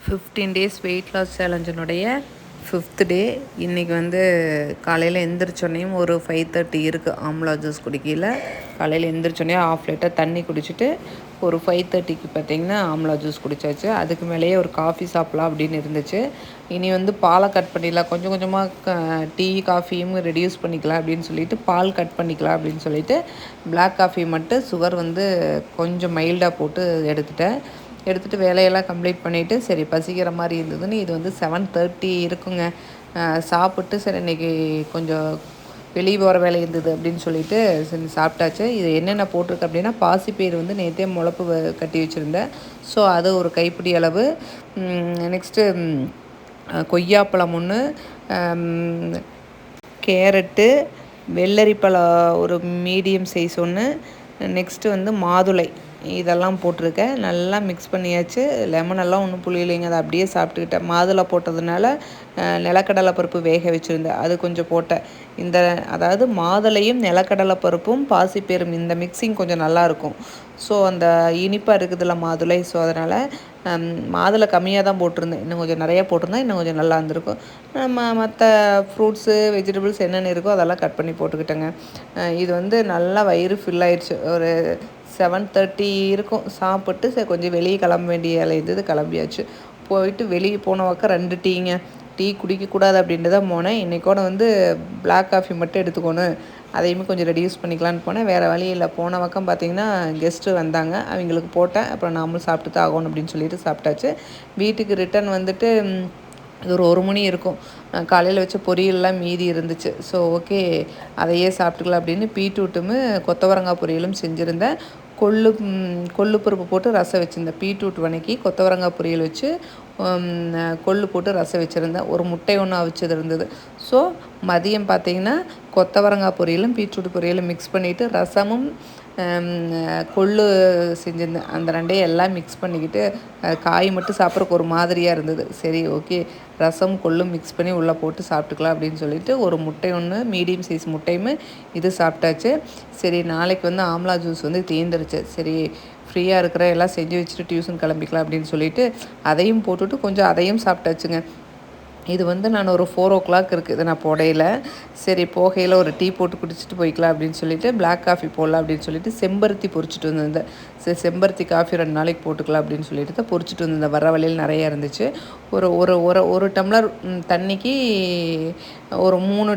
15 days weight loss சேலஞ்சினுடைய 5th டே. இன்றைக்கி வந்து காலையில் எந்திரிச்சோன்னையும் ஒரு 5:30 இருக்குது. ஆம்லா ஜூஸ் குடிக்கல. காலையில் எந்திரிச்சோன்னே 1/2 லிட்டர் தண்ணி குடிச்சிட்டு ஒரு 5:30க்கு பார்த்திங்கன்னா ஆம்லா ஜூஸ் குடித்தாச்சு. அதுக்கு மேலேயே ஒரு காஃபி சாப்பிட்லாம் அப்படின்னு இருந்துச்சு. இனி வந்து பாலை கட் பண்ணிடலாம், கொஞ்சம் கொஞ்சமாக டீ காஃபியும் ரெடியூஸ் பண்ணிக்கலாம் அப்படின்னு சொல்லிட்டு பால் கட் பண்ணிக்கலாம் அப்படின்னு சொல்லிட்டு பிளாக் காஃபி மட்டும் சுகர் வந்து கொஞ்சம் மைல்டாக போட்டு எடுத்துகிட்டு வேலையெல்லாம் கம்ப்ளீட் பண்ணிவிட்டு சரி பசிக்கிற மாதிரி இருந்ததுன்னு இது வந்து 7:30 இருக்குங்க. சாப்பிட்டு சரி இன்றைக்கி கொஞ்சம் வெளியே போகிற வேலை இருந்தது அப்படின்னு சொல்லிட்டு சரி சாப்பிட்டாச்சு. இது என்னென்ன போட்டிருக்கு அப்படின்னா பாசிப்பயிறு வந்து நேற்றே முளப்பு கட்டி வச்சுருந்தேன். ஸோ அது ஒரு கைப்பிடி அளவு. நெக்ஸ்ட்டு கொய்யாப்பழம் ஒன்று, கேரட்டு, வெள்ளரி பழம் ஒரு மீடியம் சைஸ் ஒன்று, நெக்ஸ்ட்டு வந்து மாதுளை இதெல்லாம் போட்டிருக்கேன். நல்லா மிக்ஸ் பண்ணியாச்சு. லெமனெல்லாம் ஒன்றும் புளியிலைங்க, அதை அப்படியே சாப்பிட்டுக்கிட்டேன். மாதுளை போட்டதுனால நிலக்கடலை பருப்பு வேக வச்சுருந்தேன், அது கொஞ்சம் போட்டேன். அதாவது மாதுளையும் நிலக்கடலை பருப்பும் பாசிப்பயிரும் இந்த மிக்சிங் கொஞ்சம் நல்லாயிருக்கும். ஸோ அந்த இனிப்பாக இருக்குதுல்ல மாதுளை, ஸோ அதனால் மாதுளை கம்மியாக தான் போட்டிருந்தேன். இன்னும் கொஞ்சம் நிறையா போட்டிருந்தேன், இன்னும் கொஞ்சம் நல்லா இருந்திருக்கும். மற்ற ஃப்ரூட்ஸு வெஜிடபிள்ஸ் என்னென்ன இருக்கோ அதெல்லாம் கட் பண்ணி போட்டுக்கிட்டேங்க. இது வந்து நல்லா வயிறு ஃபில் ஆயிடுச்சு. ஒரு 7:30 இருக்கும். சாப்பிட்டு சரி கொஞ்சம் வெளியே கிளம்ப வேண்டிய வேலை இருந்தது, கிளம்பியாச்சு. போயிட்டு வெளியே போன பக்கம் 2 டீங்க. டீ குடிக்கக்கூடாது அப்படின்ட்டு தான் போனேன். இன்றைக்கோட வந்து பிளாக் காஃபி மட்டும் எடுத்துக்கணும், அதையுமே கொஞ்சம் ரெடியூஸ் பண்ணிக்கலான்னு போனேன். வேறு வழி இல்லை. போன பக்கம் பார்த்திங்கன்னா கெஸ்ட்டு வந்தாங்க, அவங்களுக்கு போட்டேன். அப்புறம் நாமளும் சாப்பிட்டு தான் ஆகணும் அப்படின்னு சொல்லிட்டு சாப்பிட்டாச்சு. வீட்டுக்கு ரிட்டன் வந்துட்டு இது ஒரு 1 மணி இருக்கும். காலையில் வச்ச பொரியல்லாம் மீதி இருந்துச்சு. ஸோ ஓகே அதையே சாப்பிட்டுக்கலாம் அப்படின்னு பீட்ரூட்டும் கொத்தவரங்காய் பொரியலும் செஞ்சுருந்தேன். கொள்ளு பருப்பு போட்டு ரசம் வச்சுருந்தேன். பீட்ரூட் வதக்கி கொத்தவரங்காய் பொரியல் வச்சு கொள்ளு போட்டு ரசம் வச்சுருந்தேன். ஒரு முட்டை ஒன்று அவிச்சது இருந்தது. ஸோ மதியம் பார்த்திங்கன்னா கொத்தவரங்காய் பொரியலும் பீட்ரூட் பொரியலும் மிக்ஸ் பண்ணிவிட்டு ரசமும் கொள்ளு செஞ்சுருந்தேன். அந்த ரெண்டையும் எல்லாம் மிக்ஸ் பண்ணிக்கிட்டு காய் மட்டும் சாப்பிட்றக்கு ஒரு மாதிரியாக இருந்தது. சரி ஓகே ரசம் கொள்ளும் மிக்ஸ் பண்ணி உள்ளே போட்டு சாப்பிட்டுக்கலாம் அப்படின்னு சொல்லிட்டு ஒரு முட்டை ஒன்று, மீடியம் சைஸ் முட்டையும் இது சாப்பிட்டாச்சு. சரி நாளைக்கு வந்து ஆம்லா ஜூஸ் வந்து தீர்ந்துருச்சு. சரி ஃப்ரீயாக இருக்கிற எல்லாம் செஞ்சு வச்சுட்டு டியூஷன் கிளம்பிக்கலாம் அப்படின்னு சொல்லிட்டு அதையும் போட்டுவிட்டு கொஞ்சம் அதையும் சாப்பிட்டாச்சுங்க. இது வந்து நான் ஒரு 4 o'clock இருக்குது நான் போடையில். சரி போகையில் ஒரு டீ போட்டு குடிச்சிட்டு போய்க்கலாம் அப்படின்னு சொல்லிட்டு பிளாக் காஃபி போடலாம் அப்படின்னு சொல்லிட்டு செம்பருத்தி பொரிச்சிட்டு வந்திருந்தேன். சரி செம்பருத்தி காஃபி 2 நாளைக்கு போட்டுக்கலாம் அப்படின்னு சொல்லிட்டு தான் பொரிச்சிட்டு வந்திருந்தேன். வர வழியில் நிறையா இருந்துச்சு. ஒரு ஒரு ஒரு ஒரு டம்ளர் தண்ணிக்கு ஒரு 3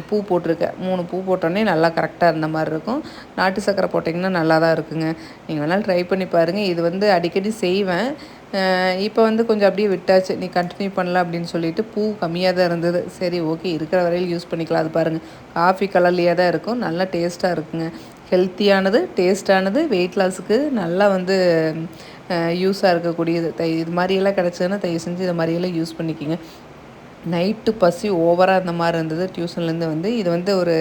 பூ போட்டிருக்கேன். 3 பூ போட்டோன்னே நல்லா கரெக்டாக இருந்த மாதிரி இருக்கும். நாட்டு சர்க்கரை போட்டிங்கன்னா நல்லா தான் இருக்குங்க. நீங்கள் வேணாலும் ட்ரை பண்ணி பாருங்கள். இது வந்து அடிக்கடி செய்வேன். இப்போ வந்து கொஞ்சம் அப்படியே விட்டாச்சு. நீ கண்டினியூ பண்ணலாம் அப்படின்னு சொல்லிட்டு பூ கம்மியாக தான் இருந்தது. சரி ஓகே இருக்கிற வரையில் யூஸ் பண்ணிக்கலாம். அது பாருங்கள் காஃபி கலர்லேயே தான் இருக்கும், நல்லா டேஸ்ட்டாக இருக்குங்க. ஹெல்த்தியானது, டேஸ்ட்டானது, வெயிட் லாஸுக்கு நல்லா வந்து யூஸாக இருக்கக்கூடியது. இது மாதிரியெல்லாம் கிடச்சதுன்னா தயவு செஞ்சு இது மாதிரியெல்லாம் யூஸ் பண்ணிக்கிங்க. நைட்டு பசி ஓவராக இந்த மாதிரி இருந்தது. டியூஷன்லேருந்து வந்து இது வந்து ஒரு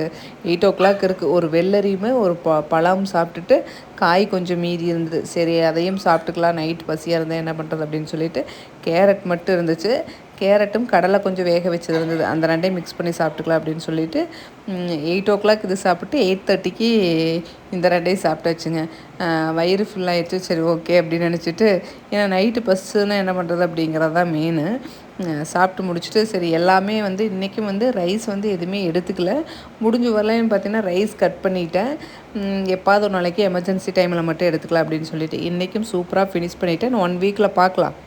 8 o'clock இருக்குது. ஒரு வெள்ளரியுமே ஒரு பழம் சாப்பிட்டுட்டு காய் கொஞ்சம் மீதி இருந்தது. சரி அதையும் சாப்பிட்டுக்கலாம், நைட் பசியாக இருந்தால் என்ன பண்ணுறது அப்படின்னு சொல்லிட்டு கேரட் மட்டும் இருந்துச்சு. கேரட்டும் கடலை கொஞ்சம் வேக வச்சது இருந்தது, அந்த ரெண்டையும் மிக்ஸ் பண்ணி சாப்பிட்டுக்கலாம் அப்படின்னு சொல்லிட்டு 8 o'clock இது சாப்பிட்டு 8:30க்கு இந்த ரெண்டையும் சாப்பிட்டாச்சுங்க. வயிறு ஃபுல்லாகிடுச்சு. சரி ஓகே அப்படின்னு நினச்சிட்டு, ஏன்னா நைட்டு பஸ்ஸுன்னா என்ன பண்ணுறது அப்படிங்கிறது தான் மெயினு. சாப்பிட்டு முடிச்சுட்டு சரி எல்லாமே வந்து இன்றைக்கும் வந்து ரைஸ் வந்து எதுவுமே எடுத்துக்கல. முடிஞ்ச வரலைன்னு பார்த்தீங்கன்னா ரைஸ் கட் பண்ணிட்டேன். எப்பாவது ஒரு நாளைக்கு எமர்ஜென்சி டைமில் மட்டும் எடுத்துக்கலாம் அப்படின்னு சொல்லிட்டு இன்றைக்கும் சூப்பராக ஃபினிஷ் பண்ணிவிட்டேன். 1 வீக்கில் பார்க்கலாம்.